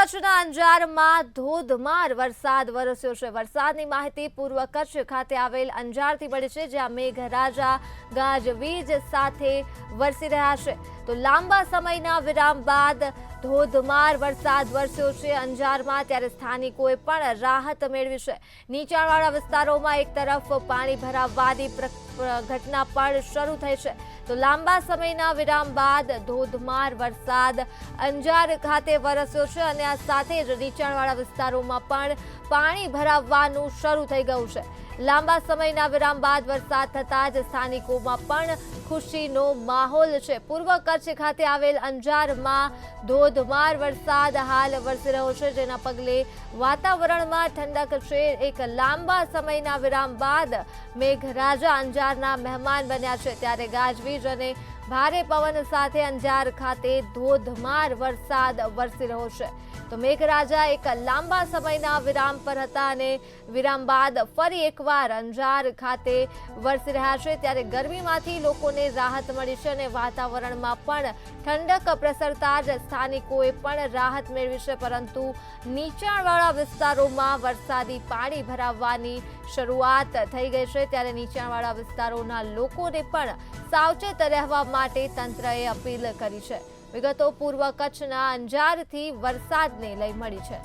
કચ્છના અંજારમાં ધોધમાર વરસાદ વરસ્યો છે। વરસાદની માહિતી પૂર્વ કચ્છ ખાતે આવેલ અંજારથી મળી છે, જ્યાં મેઘરાજા ગાજવીજ સાથે વરસી રહ્યા છે। તો લાંબા સમયના વિરામ બાદ ધોધમાર વરસાદ વરસ્યો છે અંજારમાં, ત્યારે સ્થાનિકોએ પણ રાહત મેળવી છે। નીચાણવાળા વિસ્તારોમાં એક તરફ પાણી ભરાવાની ઘટના પણ શરૂ થઈ છે। તો લાંબા સમયના વિરામ બાદ ધોધમાર વરસાદ અંજાર ખાતે વરસ્યો છે અને આ સાથે જ નીચાણવાળા વિસ્તારોમાં પણ પાણી ભરાવાનું શરૂ થઈ ગયું છે। લાંબા સમયના વિરામ બાદ વરસાદ થતાં જ સ્થાનિકોમાં પણ ખુશીનો માહોલ છે। પૂર્વ કચ્છ ખાતે આવેલ અંજારમાં ધોધમાર વરસાદ હાલ વરસી રહ્યો છે, જેના પગલે વાતાવરણમાં ઠંડક છે। એક લાંબા સમયના વિરામ બાદ મેઘરાજા અંજારના મહેમાન બન્યા છે, ત્યારે ગાજવીજ અને ભારે પવન સાથે અંજાર ખાતે ધોધમાર વરસાદ વરસી રહ્યો છે। તો મેઘરાજા એક લાંબા સમયના વિરામ પર હતા અને વિરામ બાદ ફરી એકવાર અંજાર ખાતે વરસી રહ્યા છે, ત્યારે ગરમીમાંથી લોકોને રાહત મળી છે અને વાતાવરણમાં પણ ઠંડક પ્રસરતા જ સ્થાનિકોએ પણ રાહત મેળવી છે। પરંતુ નીચાણવાળા વિસ્તારોમાં વરસાદી પાણી ભરાવાની શરૂઆત થઈ ગઈ છે, ત્યારે નીચાણવાળા વિસ્તારોના લોકોને પણ સાવચેત રહેવા માટે તંત્રએ અપીલ કરી છે। વિગતો પૂર્વ કચ્છના અંજારથી વરસાદને લઈ મળી છે।